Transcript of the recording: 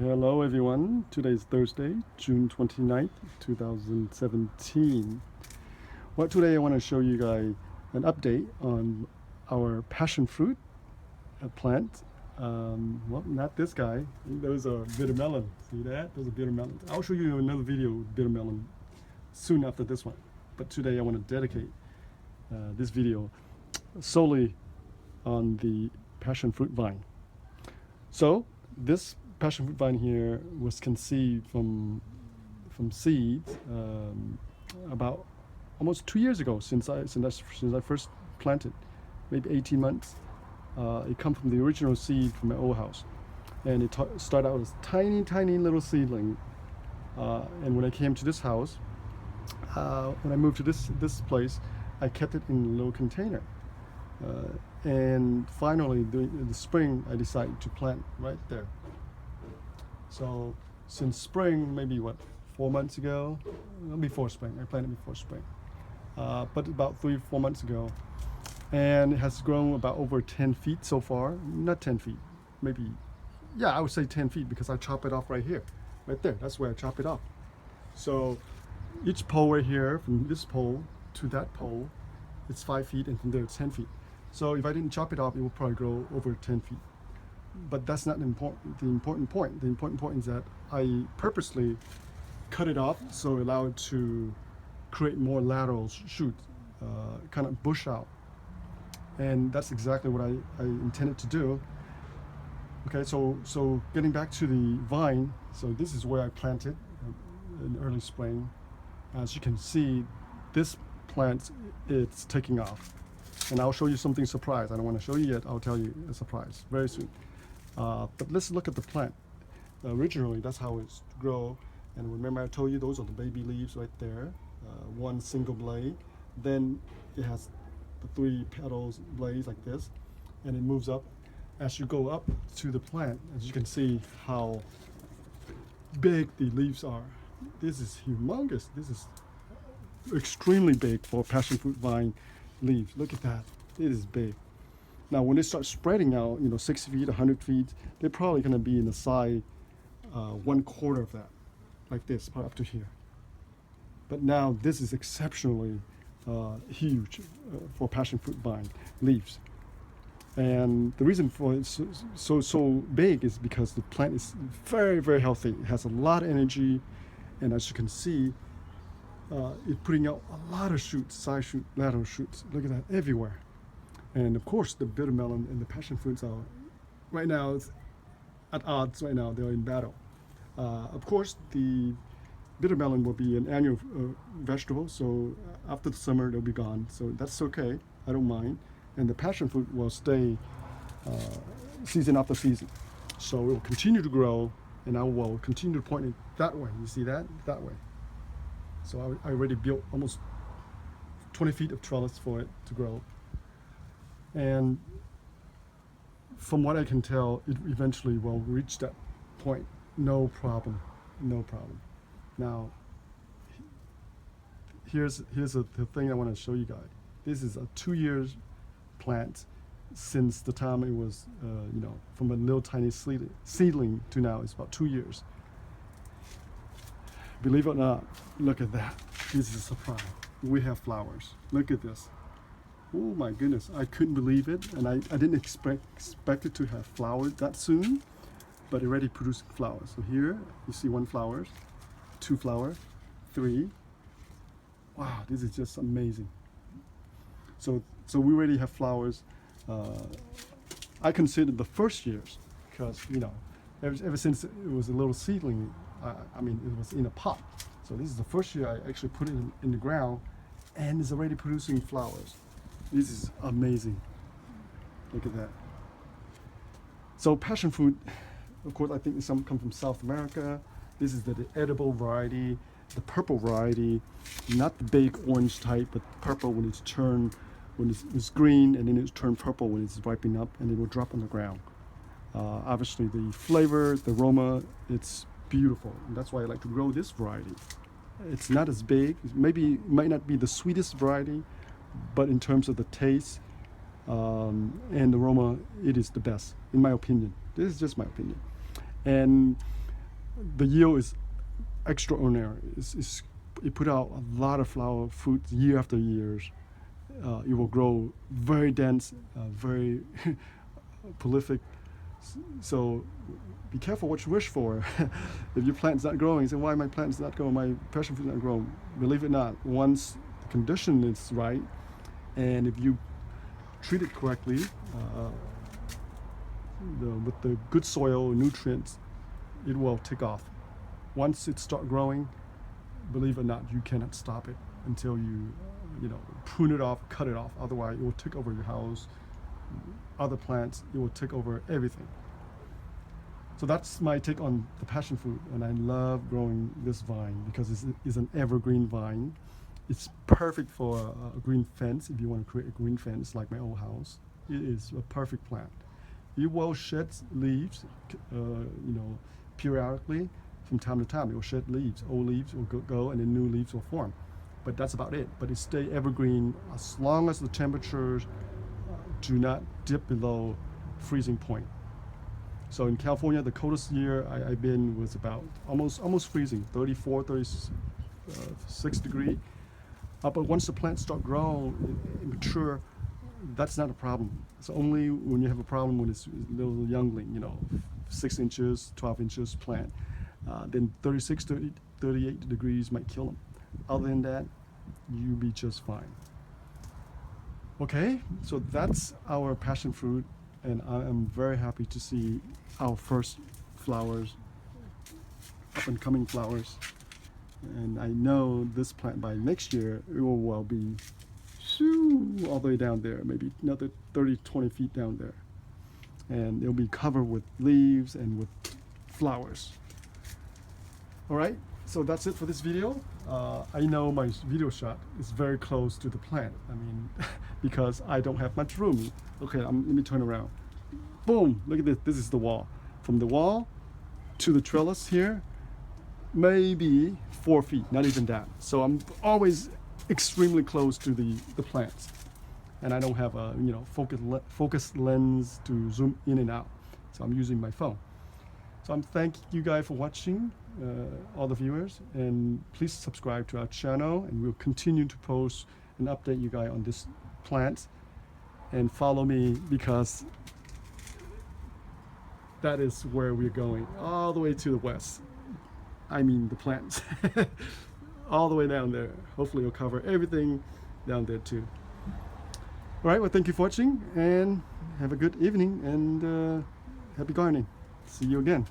Hello everyone, today is Thursday, June 29th, 2017. Well, today I want to show you guys an update on our passion fruit plant. Well, not this guy, those are bitter melon, see that? Those are bitter melons. I'll show you another video with bitter melon soon after this one. But today I want to dedicate this video solely on the passion fruit vine. So this passion fruit vine here was conceived from seeds about almost 2 years ago since I first planted, maybe 18 months. It comes from the original seed from my old house, and it started out as tiny little seedling. And when I came to this house, when I moved to this place, I kept it in a little container. And finally, in the spring, I decided to plant right there. So since spring, maybe 4 months ago, before spring, I planted before spring, but about 3-4 months ago, and it has grown about over 10 feet so far. Not 10 feet, maybe, yeah, I would say 10 feet because I chop it off right here, right there. That's where I chop it off. So each pole right here, from this pole to that pole, it's 5 feet, and from there it's 10 feet. So if I didn't chop it off, it would probably grow over 10 feet. But that's not the important point. The important point is that I purposely cut it off so it allowed to create more lateral shoots, kind of bush out. And that's exactly what I intended to do. Okay, so getting back to the vine, so this is where I planted in early spring. As you can see, this plant, it's taking off. And I'll show you something surprise. I don't want to show you yet. I'll tell you a surprise very soon. But let's look at the plant. Originally, that's how it's grow. And remember, I told you those are the baby leaves right there. One single blade. Then it has the 3 petals, blades like this, and it moves up. As you go up to the plant, as you can see how big the leaves are. This is humongous. This is extremely big for passion fruit vine leaves. Look at that. It is big. Now, when they start spreading out, 6 feet, 100 feet, they're probably going to be in the size 1/4 of that, like this, probably up to here. But now this is exceptionally huge for passion fruit vine leaves. And the reason for it so big is because the plant is very healthy. It has a lot of energy, and as you can see, it's putting out a lot of shoots, side shoot, lateral shoots. Look at that, everywhere. And of course, the bitter melon and the passion fruits are right now at odds. Right now, they're in battle. Of course, the bitter melon will be an annual vegetable, so after the summer they'll be gone. So that's okay. I don't mind. And the passion fruit will stay season after season. So it will continue to grow, and I will continue to point it that way. You see that? That way. So I already built almost 20 feet of trellis for it to grow. And from what I can tell, it eventually will reach that point. No problem. Now, here's the thing I want to show you guys. This is a 2 year plant since the time it was, from a little tiny seedling to now. It's about 2 years. Believe it or not, look at that. This is a surprise. We have flowers. Look at this. Oh my goodness, I couldn't believe it, and I didn't expect it to have flowered that soon, but it already produced flowers. So here you see 1 flower, 2 flowers, 3. Wow, this is just amazing. So we already have flowers. I consider the first years because ever since it was a little seedling, it was in a pot. So this is the first year I actually put it in the ground, and it's already producing flowers. This is amazing. Look at that. So passion fruit, of course, I think some come from South America. This is the edible variety, the purple variety, not the big orange type, but purple when it's green, and then it's turned purple when it's ripening up, and it will drop on the ground. Obviously, the flavor, the aroma, it's beautiful. And that's why I like to grow this variety. It's not as big. It might not be the sweetest variety, but in terms of the taste and the aroma, it is the best, in my opinion. This is just my opinion. And the yield is extraordinary. It put out a lot of flower fruit year after years. It will grow very dense, very prolific. So be careful what you wish for. If your plant's not growing, you say, why my plant's not growing, my passion fruit's not growing. Believe it or not, once the condition is right, and if you treat it correctly, with the good soil, nutrients, it will take off. Once it starts growing, believe it or not, you cannot stop it until you prune it off, cut it off. Otherwise, it will take over your house, other plants, it will take over everything. So that's my take on the passion fruit, and I love growing this vine because it's an evergreen vine. It's perfect for a green fence if you want to create a green fence like my old house. It is a perfect plant. It will shed leaves, periodically. From time to time, it will shed leaves. Old leaves will go and then new leaves will form. But that's about it. But it stays evergreen as long as the temperatures do not dip below freezing point. So in California, the coldest year I've been was about almost freezing, 34, 36 degree. But once the plants start growing and mature, that's not a problem. It's only when you have a problem when it's a little youngling, 6 inches, 12 inches plant. Then 36, 38 degrees might kill them. Other than that, you'll be just fine. Okay, so that's our passion fruit, and I am very happy to see our first flowers, up and coming flowers. And I know this plant by next year, it will well be all the way down there, maybe another 30, 20 feet down there. And it'll be covered with leaves and with flowers. All right, so that's it for this video. I know my video shot is very close to the plant. I mean, because I don't have much room. Okay, let me turn around. Boom, look at this. This is the wall. From the wall to the trellis here, maybe 4 feet, not even that. So I'm always extremely close to the plants. And I don't have a focus lens to zoom in and out. So I'm using my phone. So I'm thank you guys for watching, all the viewers, and please subscribe to our channel, and we'll continue to post and update you guys on this plant, and follow me because that is where we're going, all the way to the west. I mean the plants, all the way down there. Hopefully it'll cover everything down there too. All right, well, thank you for watching, and have a good evening, and happy gardening. See you again.